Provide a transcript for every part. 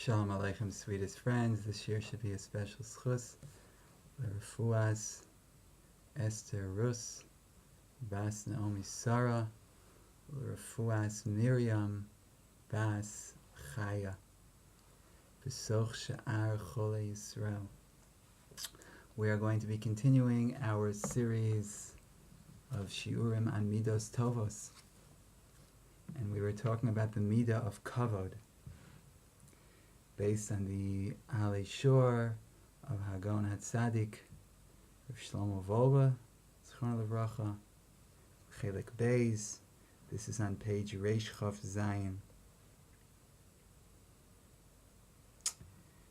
Shalom Aleichem, sweetest friends. This year should be a special schus. L'refuas Esther Rus, Bas Naomi Sarah, L'refuas Miriam, Bas Chaya, B'soch Sha'ar Chole Yisrael. We are going to be continuing our series of Shiurim on Midos Tovos. And we were talking about the Midah of Kavod, based on the Ali Shiur of Hagon HaTzadik, of Shlomo Volba, Zchron Levracha, Chelik Beis. This is on page Reish Chaf Zayin.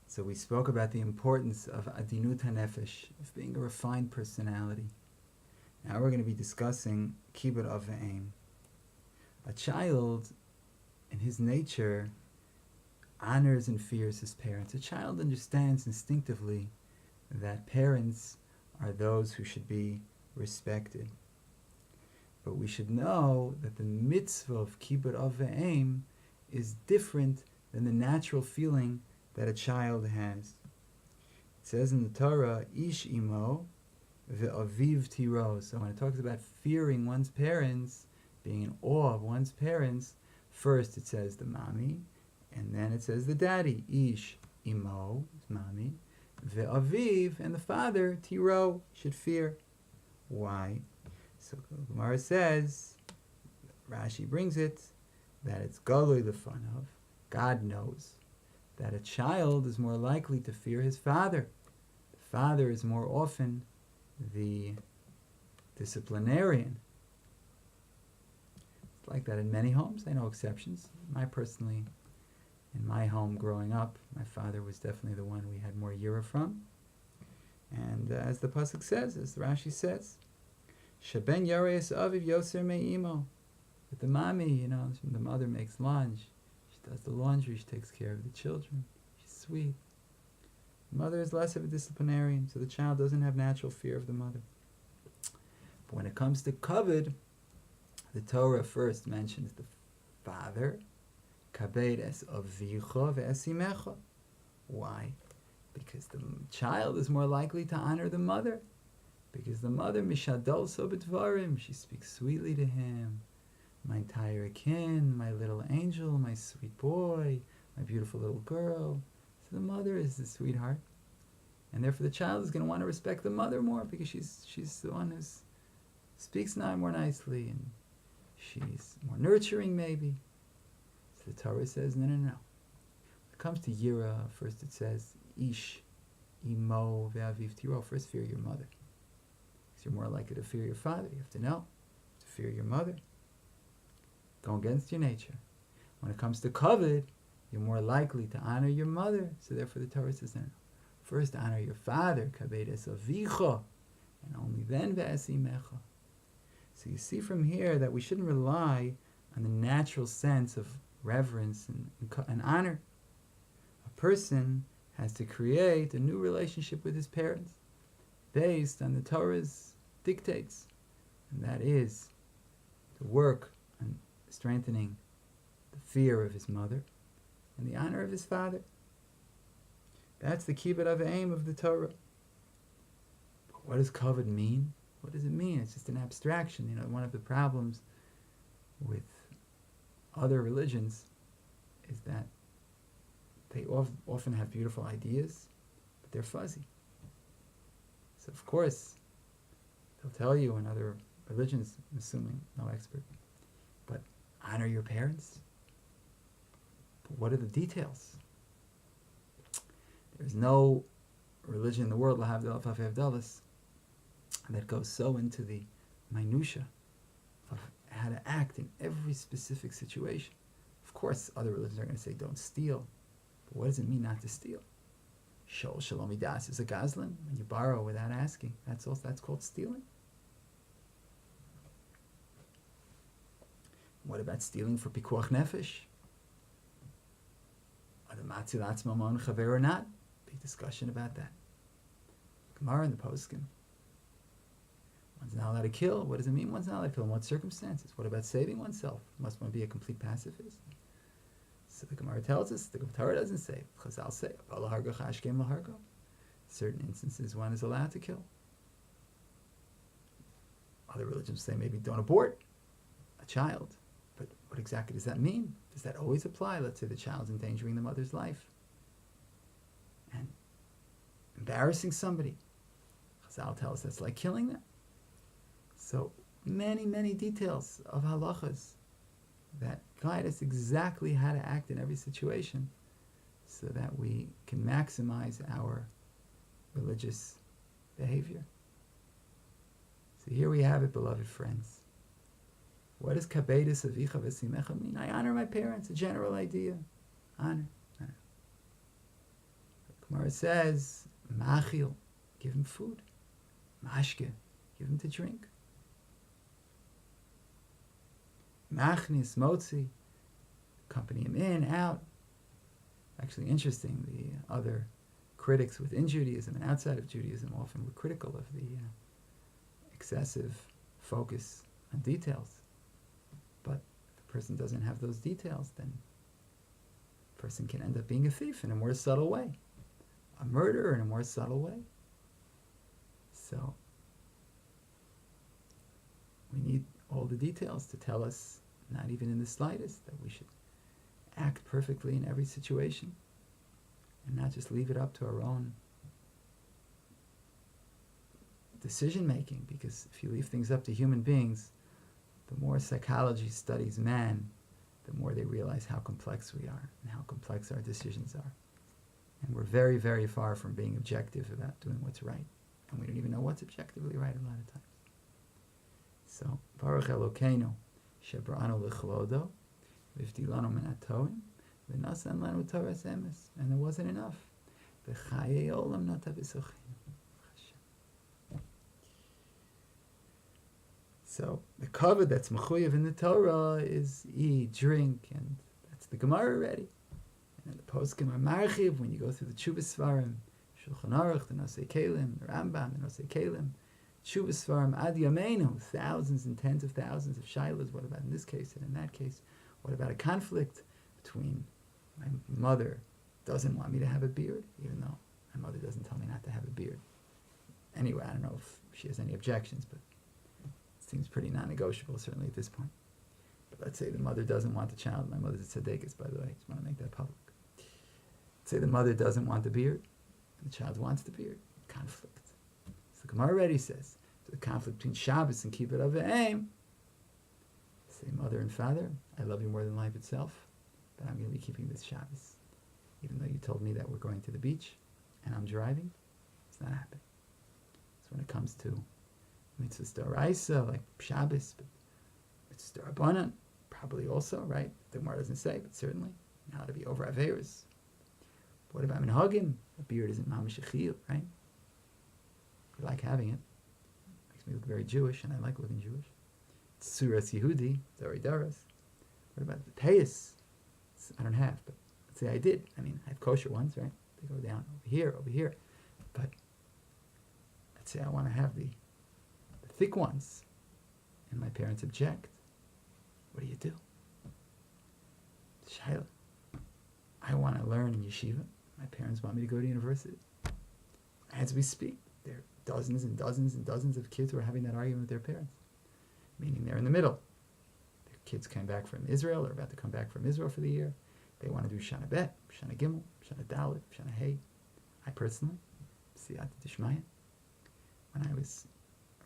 So we spoke about the importance of Adinut HaNefesh, of being a refined personality. Now we're going to be discussing Kibud Av V'Eim. A child, in his nature, honors and fears his parents. A child understands instinctively that parents are those who should be respected. But we should know that the mitzvah of Kibud Av V'Eim is different than the natural feeling that a child has. It says in the Torah, Ish imo ve'aviv tiro. So when it talks about fearing one's parents, being in awe of one's parents, first it says the mommy, and then it says the daddy, Ish imo, mommy, ve'aviv, and the father, tiro, should fear. Why? So Gemara says, Rashi brings it, that it's galui lefanav, God knows, that a child is more likely to fear his father. The father is more often the disciplinarian. It's like that in many homes. I know exceptions. In my home growing up, my father was definitely the one we had more yira from. And as the pasuk says, as the Rashi says, Shaben yareis aviv yoser me'imo. But the mommy, the mother makes lunch. She does the laundry. She takes care of the children. She's sweet. The mother is less of a disciplinarian, so the child doesn't have natural fear of the mother. But when it comes to kavod, the Torah first mentions the father. Kabed es avicha ve'esimecha. Why? Because the child is more likely to honor the mother. Because the mother, mishadol so b'dvarim, she speaks sweetly to him. My entire kin, my little angel, my sweet boy, my beautiful little girl. So the mother is the sweetheart. And therefore the child is going to want to respect the mother more because she's the one who speaks more nicely and she's more nurturing maybe. So the Torah says, no. When it comes to Yira, first it says, Ish, Imo, Ve'aviv Tiro. First fear your mother. Because you're more likely to fear your father. You have to know to fear your mother. Go against your nature. When it comes to kavod, you're more likely to honor your mother. So therefore the Torah says, no. First honor your father, kabed es avicha, and only then ve'esimecha. So you see from here that we shouldn't rely on the natural sense of reverence and honor. A person has to create a new relationship with his parents based on the Torah's dictates, and that is to work on strengthening the fear of his mother and the honor of his father. That's the Kibud Av V'Eim of the Torah. But what does kavod mean? What does it mean? It's just an abstraction. One of the problems with other religions is that they often have beautiful ideas, but they're fuzzy. So of course, they'll tell you in other religions, I'm assuming, no expert, but honor your parents. But what are the details? There's no religion in the world, Lahavdil Afafei Avdalis, that goes so into the minutia of how to act in every specific situation. Of course, other religions are going to say don't steal. But what does it mean not to steal? Shol Shalom Midas is a gazlan. When you borrow without asking, that's called stealing. What about stealing for pikuach nefesh? Are the matzil atzmo mon chaver or not? Big discussion about that. Gemara in the poskim. One's not allowed to kill. What does it mean one's not allowed to kill? In what circumstances? What about saving oneself? Must one be a complete pacifist? So the Gemara tells us, the Torah doesn't say, Chazal say, certain instances one is allowed to kill. Other religions say maybe don't abort a child. But what exactly does that mean? Does that always apply? Let's say the child's endangering the mother's life and embarrassing somebody. Chazal tells us that's like killing them. So many, many details of halachas that guide us exactly how to act in every situation so that we can maximize our religious behavior. So here we have it, beloved friends. What does kabedus avicha v'simecha mean? I honor my parents, a general idea. Honor. Gemara says, machil, give him food. Mashke, give him to drink. Machnis, motzi, accompany him in, out. Actually interesting, the other critics within Judaism and outside of Judaism often were critical of the excessive focus on details. But if a person doesn't have those details, then a person can end up being a thief in a more subtle way, a murderer in a more subtle way. So we need all the details to tell us, not even in the slightest, that we should act perfectly in every situation and not just leave it up to our own decision making, because if you leave things up to human beings, the more psychology studies man, the more they realize how complex we are and how complex our decisions are. And we're very, very far from being objective about doing what's right. And we don't even know what's objectively right a lot of times. So, Baruch Elokeinu, Shebra'anu L'chlodo, V'ivdilanu min hatoim, V'nasan lanu Torahs emes. And it wasn't enough. V'chayei olam nata v'sochinu. So the kavod that's mechuyev in the Torah is eat, drink, and that's the Gemara already. And the poskim are marchiv when you go through the Tshuvas Svarim, Shulchan Aruch, the Nosei Kelim, the Rambam, the Nosei Kelim, Tshuvas Svarim ad yameinu, thousands and tens of thousands of shilas. What about in this case and in that case? What about a conflict between my mother doesn't want me to have a beard, even though my mother doesn't tell me not to have a beard. Anyway, I don't know if she has any objections, but seems pretty non-negotiable, certainly at this point. But let's say the mother doesn't want the child. My mother's a tzaddikus, by the way. I just want to make that public. Let's say the mother doesn't want the beard, and the child wants the beard. Conflict. So the Gemara already says, the conflict between Shabbos and Kibbut Avim. Say, mother and father, I love you more than life itself, but I'm going to be keeping this Shabbos. Even though you told me that we're going to the beach, and I'm driving, it's not happening. So when it comes to mitzvahs d'oraisa, like Shabbos, but mitzvahs d'Rabbanan, probably also, right? The Gemara doesn't say, but certainly, now to be over Averis. What about minhagim? A beard isn't mamish a chiyuv, right? I like having it. Makes me look very Jewish, and I like looking Jewish. Tsuras Yehudi, Dari Daras. What about the payas? I don't have, but let's say I did. I mean, I have kosher ones, right? They go down over here. But let's say I want to have the thick ones, and my parents object. What do? Shaila. I want to learn in yeshiva. My parents want me to go to university. As we speak, there are dozens and dozens and dozens of kids who are having that argument with their parents, meaning they're in the middle. Their kids came back from Israel, or about to come back from Israel for the year. They want to do Shana Bet, Shana Gimel, Shana Dalet, Shana Hey. I personally, Siyat Dishmaya, when I was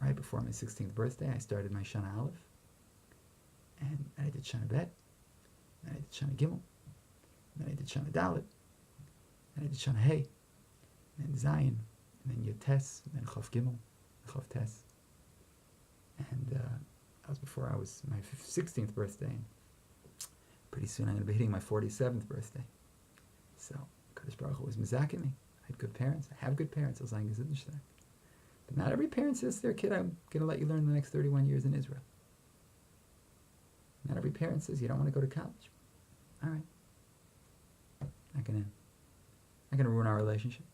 right before my 16th birthday, I started my Shana Aleph, and I did Shana Bet, then I did Shana Gimel, then I did Shana Dalet, then I did Shana Hey, and then Zayin, and then Yud Tes, and then Chof Gimel, and Chof Tes. And that was before I was my 16th birthday. And pretty soon I'm going to be hitting my 47th birthday. So, Kadosh Baruch Hu was mizakin me. I had good parents. I have good parents. But not every parent says to their kid, I'm going to let you learn the next 31 years in Israel. Not every parent says, you don't want to go to college. All right. Not going to ruin our relationship.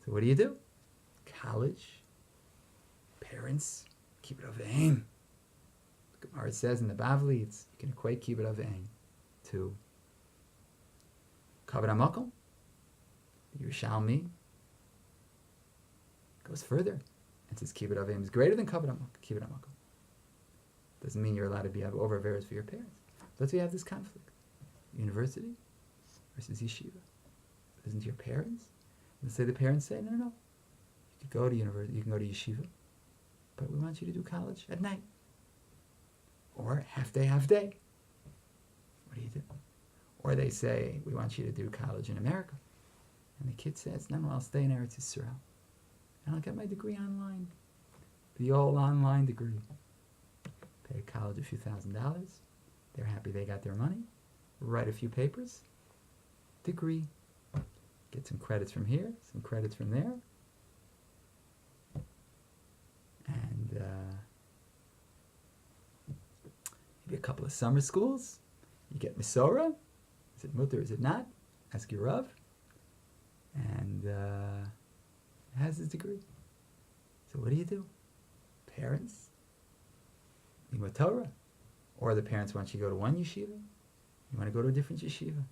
So what do? College, parents, kibbut aveim. The Gemara says in the Bavli, you can equate kibbut aveim to Kavod HaMakom, the Yerushalmi, goes further and says Kibbud Avim is greater than Kavod HaMakom. Doesn't mean you're allowed to be over Averos for your parents. Let's say you have this conflict. University versus yeshiva. Listen to your parents. Let's say the parents say, no, you could go to university, you can go to yeshiva, but we want you to do college at night. Or half day. What do you do? Or they say, we want you to do college in America. And the kid says, no, I'll stay in Eretz Yisrael. And I'll get my degree online. The old online degree. Pay college a few $1,000s. They're happy they got their money. Write a few papers. Degree. Get some credits from here, some credits from there. And maybe a couple of summer schools. You get Mesorah. Is it mutter, is it not? Ask your Rav. And has his degree. So what do? Parents? Limud Torah. Or the parents want you to go to one yeshiva. You want to go to a different yeshiva.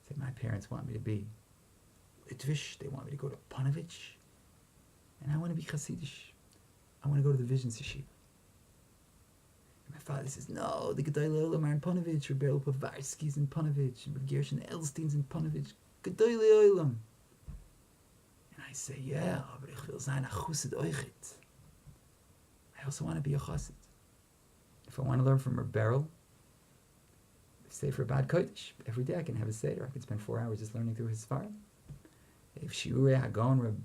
Say, my parents want me to be Litvish. They want me to go to Panovich. And I want to be Hasidish. I want to go to the Visions yeshiva. And my father says, no, the Gedolei Olam are in Panovich. Rebbe Povarsky's in Panovich. Rebbe Gershon Elstein's in Panovich. Gedolei Olam. And I say, yeah, but ich will sein a Chassid Oichet. I also want to be a Chassid. If I want to learn from Reb Beryl, stay for Bad Kodesh. Every day I can have a Seder. I can spend 4 hours just learning through his Sfarim. If Shiur Hagon Reb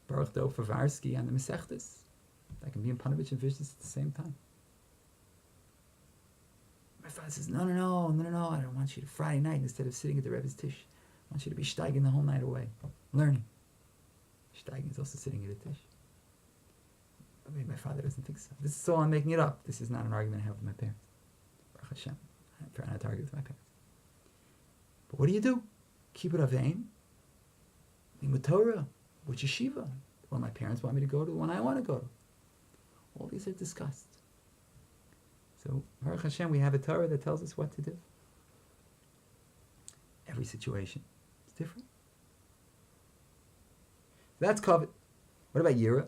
Baruch Dov Povarsky on the Masechtas, I can be in Panovich and Vishnis at the same time. My father says, no, I don't want you to Friday night instead of sitting at the Rebbe's Tish. I want you to be steiging the whole night away, learning. Steiging is also sitting at a Tish. But maybe my father doesn't think so. This is all I'm making it up. This is not an argument I have with my parents. Baruch Hashem. I try not to argue with my parents. But what do? Kibbud Avim, Limud Torah, which yeshiva? The one my parents want me to go to, the one I want to go to. All these are discussed. So, Baruch Hashem, we have a Torah that tells us what to do. Every situation is different. That's Kavod. What about Yira?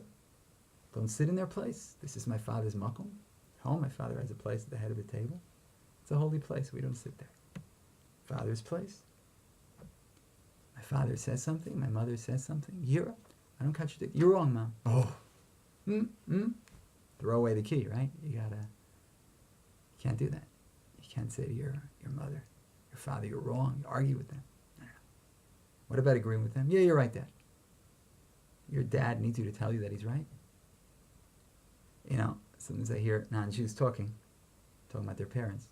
Don't sit in their place. This is my father's makom. Home, my father has a place at the head of the table. It's a holy place. We don't sit there. Father's place. My father says something. My mother says something. Yira. I don't contradict. You're wrong, Mom. Oh. Throw away the key, right? You can't do that. You can't say to your mother, your father, you're wrong. You argue with them. No. What about agreeing with them? Yeah, you're right, Dad. Your dad needs you to tell you that he's right. You know, sometimes I hear non-Jews talking about their parents,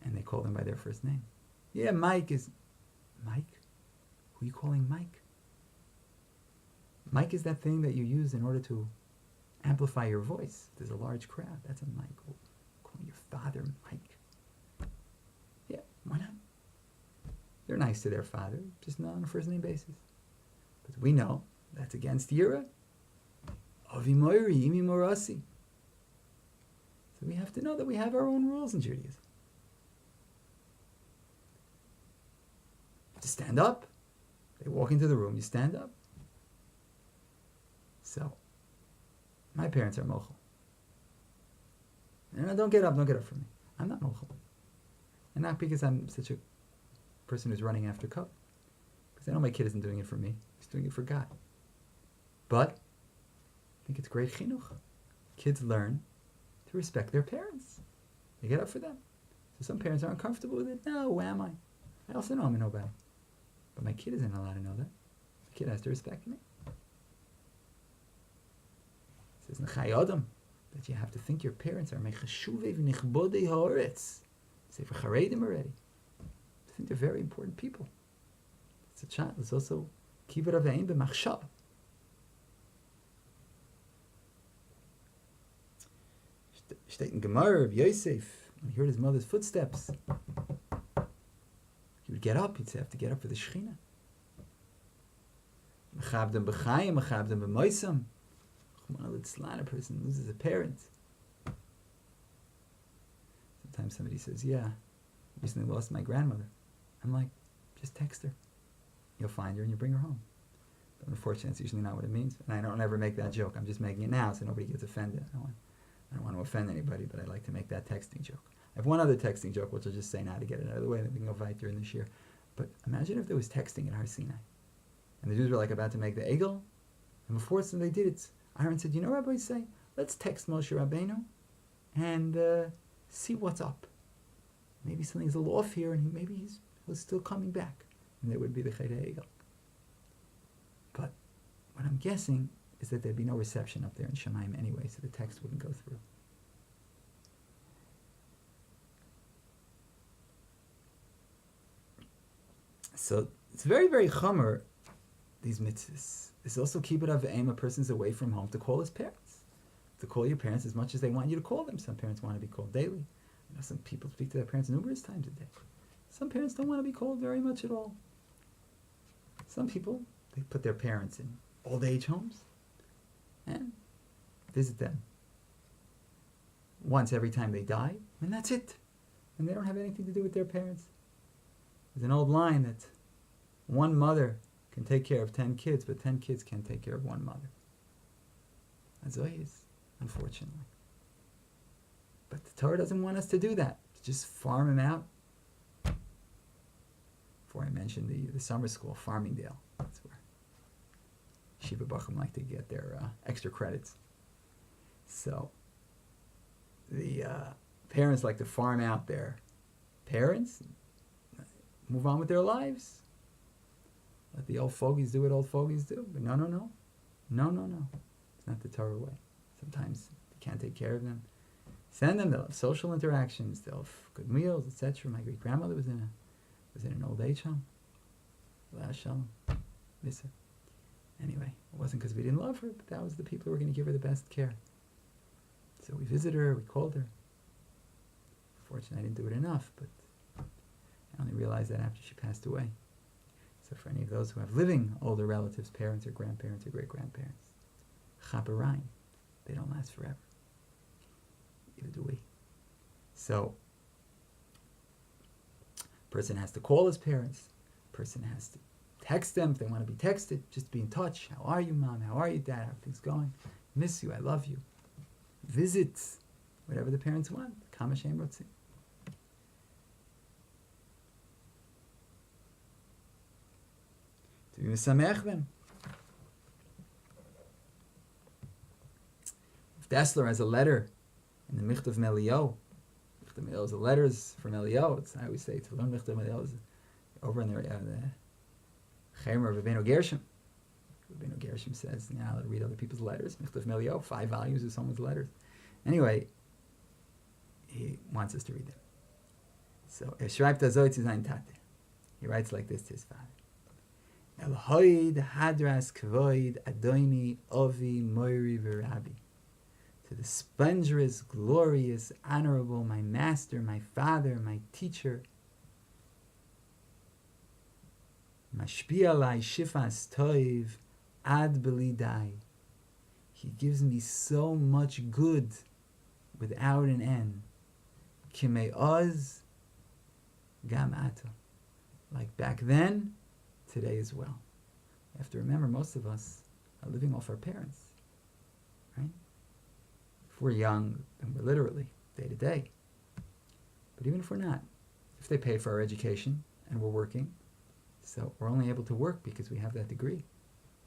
and they call them by their first name. Yeah, Mike is... Mike? Who are you calling Mike? Mike is that thing that you use in order to amplify your voice. There's a large crowd. That's a Mike. Oh, calling your father Mike. Yeah, why not? They're nice to their father, just not on a first name basis. But we know that's against Yira. Avi Moiri, Imi Morasi. So we have to know that we have our own rules in Judaism. To stand up. They walk into the room, you stand up. So, my parents are mochel. No, don't get up from me. I'm not mochel. And not because I'm such a person who's running after Kavod. Because I know my kid isn't doing it for me. He's doing it for God. But, I think it's great chinuch. Kids learn to respect their parents. They get up for them. So some parents aren't comfortable with it. No, who am I? I also know I'm a nobody. But my kid isn't allowed to know that. The kid has to respect me. It says Nechai Adam that you have to think your parents are mechashuvei v'nichbodei haaretz. Say for charedim already. I think they're very important people. It's a child. It's also kibbud avim b'machshava. Steht in Gemara of Yosef, when he heard his mother's footsteps, he would get up. He'd have to get up for the Shechina. Mechabdem b'chayim, mechabdem b'moisam. A person loses a parent. Sometimes somebody says, yeah, I recently lost my grandmother. I'm like, Just text her. You'll find her and you bring her home. But unfortunately, that's usually not what it means. And I don't ever make that joke. I'm just making it now so nobody gets offended. I don't want to offend anybody, but I like to make that texting joke. I have one other texting joke, which I'll just say now to get it out of the way, then we can go weiter in this year. But imagine if there was texting at Har Sinai. And the Jews were like about to make the Egel. And before they did it, Aaron said, you know what rabbis say? Let's text Moshe Rabbeinu and see what's up. Maybe something's a little off here and maybe he's still coming back. And there would be the Cheder Egel. But what I'm guessing is that there'd be no reception up there in Shemaim anyway, so the text wouldn't go through. So it's very, very chomer, these mitzvahs. It's also kibbud avim, a person's away from home, to call his parents. To call your parents as much as they want you to call them. Some parents want to be called daily. You know, some people speak to their parents numerous times a day. Some parents don't want to be called very much at all. Some people, they put their parents in old age homes and visit them once every time they die, and that's it. And they don't have anything to do with their parents. There's an old line that one mother can take care of 10 kids, but 10 kids can't take care of one mother. That's always, unfortunately. But the Torah doesn't want us to do that. To just farm them out. Before I mentioned the summer school, Farmingdale. That's where Shiva Bacham like to get their extra credits. So the parents like to farm out their parents, move on with their lives. Let the old fogies do what old fogies do. But no. It's not the Torah way. Sometimes you can't take care of them. Send them. They'll have social interactions. They'll have good meals, etc. My great grandmother was in an old age home. Shalom. Miss her. Anyway, it wasn't because we didn't love her, but that was the people who were going to give her the best care. So we visited her, we called her. Fortunately, I didn't do it enough, but I only realized that after she passed away. So for any of those who have living older relatives, parents or grandparents or great-grandparents, chaperayim, they don't last forever. Neither do we. So, a person has to call his parents. A person has to text them if they want to be texted. Just be in touch. How are you, Mom? How are you, Dad? How are things going? Miss you. I love you. Visits. Whatever the parents want. Kama shem rotzim. To be mesamech them. If Dessler has a letter in the Michtav Melio, the letters from Elio, I always say to learn Michtav Melio is over in the Chemer of Rabbeinu Gershom. Rabbeinu Gershom says, now I'll read other people's letters. Michtav Melio, 5 volumes of someone's letters. Anyway, he wants us to read them. So, schreibt Zoitz sein Tate. He writes like this to his father. El hoid hadras kvoid adoini ovi moiri v'rabi. To the splendorous, glorious, honorable, my master, my father, my teacher. Mashpia lai shifas toiv ad belidai. He gives me so much good without an end. Kimei oz gam ato. Like back then, today as well. You have to remember, most of us are living off our parents, right? If we're young, then we're literally day to day. But even if we're not, if they pay for our education and we're working, so we're only able to work because we have that degree,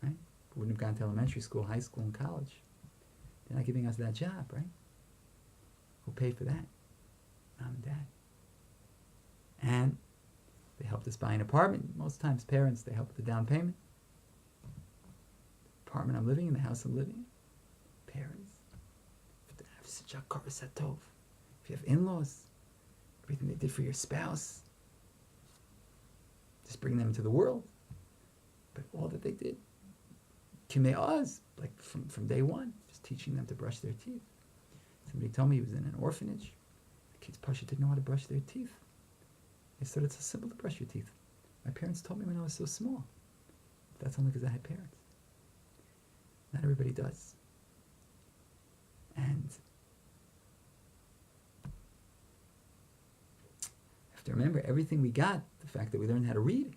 right? We wouldn't have gone to elementary school, high school, and college. They're not giving us that job, right? Who paid for that? Mom and Dad. And they helped us buy an apartment. Most times parents, they help with the down payment. The apartment I'm living in, the house I'm living in. Parents. If they have such a karsatov. If you have in-laws, everything they did for your spouse, just bring them into the world. But all that they did, kimei oz, like from day one, just teaching them to brush their teeth. Somebody told me he was in an orphanage. The kids Pasha didn't know how to brush their teeth. They said it's so simple to brush your teeth. My parents told me when I was so small. That's only because I had parents. Not everybody does. And I have to remember everything we got, the fact that we learned how to read,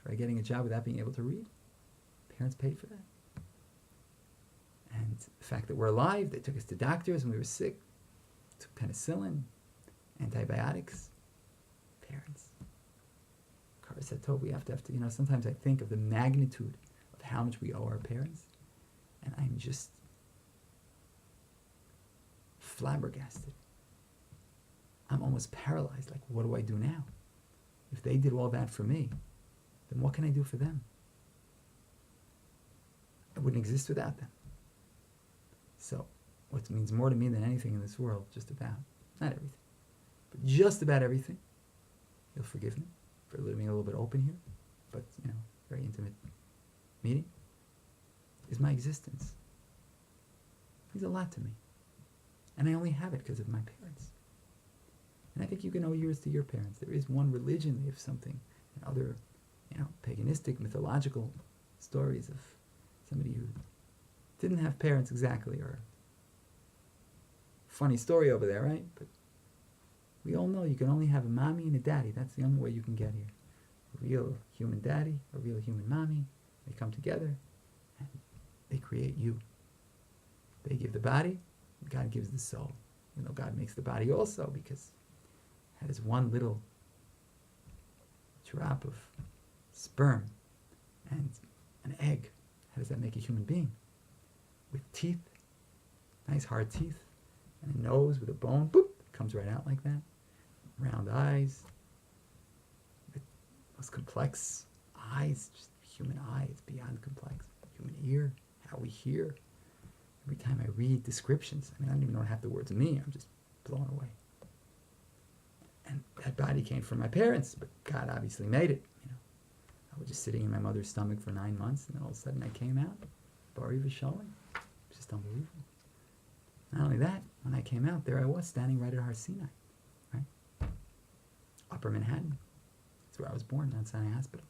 Try getting a job without being able to read. Parents paid for that. And the fact that we're alive, they took us to doctors when we were sick, took penicillin, antibiotics. Parents. Kara said, we have to, sometimes I think of the magnitude of how much we owe our parents, and I'm just flabbergasted. I'm almost paralyzed. Like, what do I do now? If they did all that for me, then what can I do for them? I wouldn't exist without them. So, what means more to me than anything in this world, just about, not everything, but just about everything, you'll forgive me for living a little bit open here, but, very intimate meeting, is my existence. It means a lot to me. And I only have it because of my parents. And I think you can owe yours to your parents. There is one religion, they have something, and other, paganistic, mythological stories of somebody who didn't have parents exactly, or funny story over there, right? But we all know you can only have a mommy and a daddy. That's the only way you can get here. A real human daddy, a real human mommy. They come together and they create you. They give the body, God gives the soul. God makes the body also, because it has one little drop of sperm and an egg. How does that make a human being? With teeth, nice hard teeth, and a nose with a bone, boop, comes right out like that. Round eyes, the most complex eyes, just human eyes, beyond complex. Human ear, how we hear. Every time I read descriptions, I don't even know half the words mean. I'm just blown away. And that body came from my parents, but God obviously made it. I was just sitting in my mother's stomach for 9 months, and then all of a sudden I came out, Bari V'Shalom. Just unbelievable. Not only that, when I came out, there I was standing right at Har Sinai, right? Upper Manhattan. That's where I was born, Mount Sinai Hospital.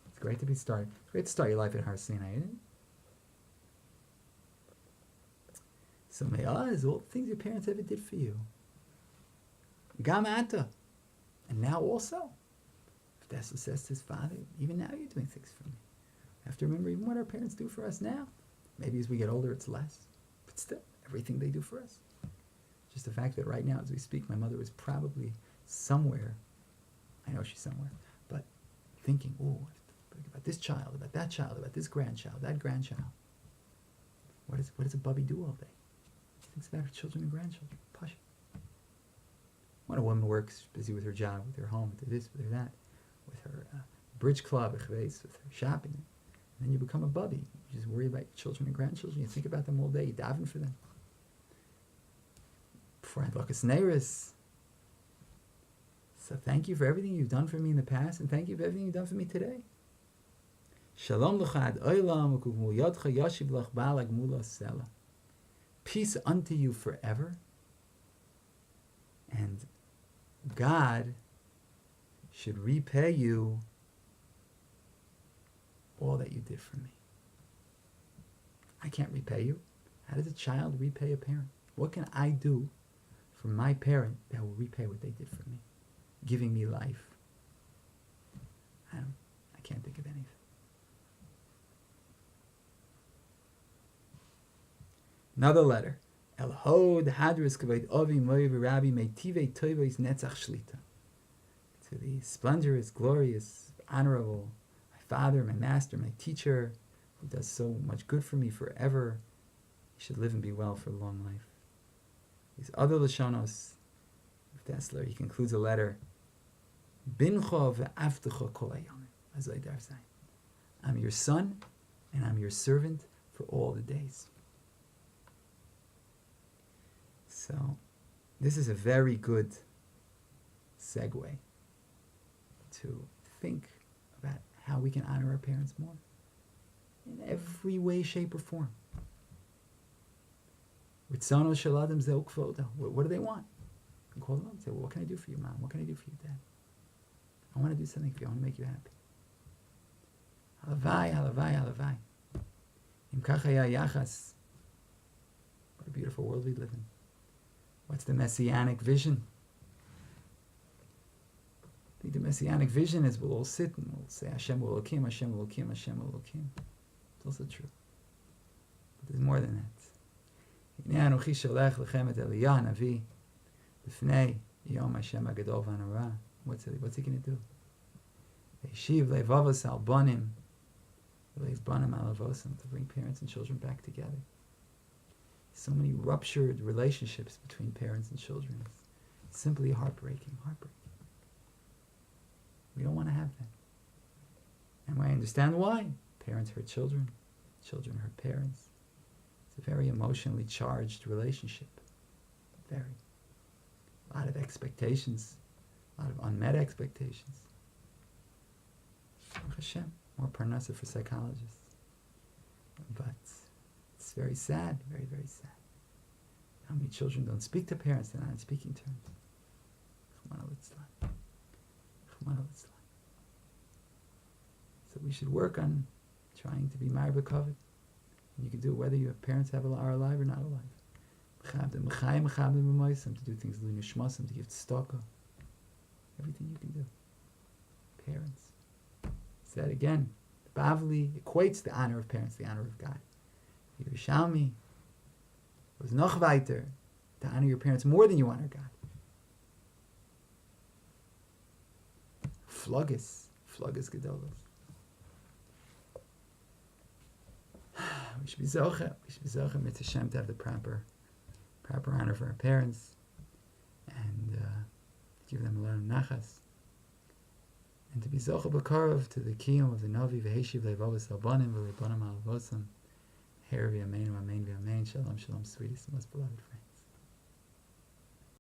It's great to be started. It's great to start your life at Har Sinai, isn't it? So me'az, all the things your parents ever did for you. Gam ata. And now also. If Dessel says to his father, even now you're doing things for me. I have to remember even what our parents do for us now. Maybe as we get older it's less. But still, everything they do for us. Just the fact that right now as we speak, my mother is probably somewhere, I know she's somewhere, but thinking, about this child, about that child, about this grandchild, that grandchild. What does a bubby do all day? She thinks about her children and grandchildren. Push. When a woman works, busy with her job, with her home, with her this, with her that, with her bridge club, with her shopping, and then you become a bubby. You just worry about your children and grandchildren. You think about them all day. You daven for them. Before I look at Neiris. So thank you for everything you've done for me in the past, and thank you for everything you've done for me today. Shalom l'chad olam ukugmul yodcha yashiv lach ba'alag mula sela. Peace unto you forever. And God should repay you all that you did for me. I can't repay you. How does a child repay a parent? What can I do for my parent that will repay what they did for me? Giving me life. I can't think of anything. Another letter. El hod hadris kavod avi moiv rabbi meitive toivos netzach shlita. To the splendorous, glorious, honorable, my father, my master, my teacher, who does so much good for me forever. He should live and be well for a long life. These other Lashonos of Dessler, he concludes a letter. Bincha ve'avtecha kol hayomim, azay dar zayin. I'm your son, and I'm your servant for all the days. So, this is a very good segue to think about how we can honor our parents more in every way, shape, or form. Ritzono shel adam zeh ukvodo. What do they want? You can call them up and say, well, what can I do for you, Mom? What can I do for you, Dad? I want to do something for you. I want to make you happy. Halavai, halavai, halavai. Im kach haya yachas. What a beautiful world we live in. What's the messianic vision? I think the Messianic vision is we'll all sit and we'll say Hashem Elokim, Hashem Elokim, Hashem Elokim. It's also true. But there's more than that. Hinei Anochi Sholech Lechem et Eliyah Navi B'fnei Yom Hashem HaGadol V'Hanora. What's he going to do? Yeshiv Levavos Al Banim Lev Banim Al Avosim, to bring parents and children back together. So many ruptured relationships between parents and children. It's simply heartbreaking. We don't want to have that. And I understand why. Parents hurt children. Children hurt parents. It's a very emotionally charged relationship. Very. A lot of expectations. A lot of unmet expectations. Baruch Hashem. More parnasa for psychologists. But it's very sad. Very, very sad. How many children don't speak to parents? They're not on speaking terms. So we should work on trying to be Ma'ir B'Kavod. And you can do it whether your parents are alive or not alive. To do things, to give tzedakah. Everything you can do. Parents. Said again, the Bavli equates the honor of parents, the honor of God. Yerushalmi was noch weiter, to honor your parents more than you honor God. Fluggus gedolos. We should be zoche mitzvah Hashem to have the proper honor for our parents and give them a lot of nachas. And to be zoche b'karov to the kiyum of the Navi v'heshiv le'vavos albanim v'le'banim al'avosam. Here v'yamein v'amein v'amein. Shalom, shalom, sweetest, most beloved friend.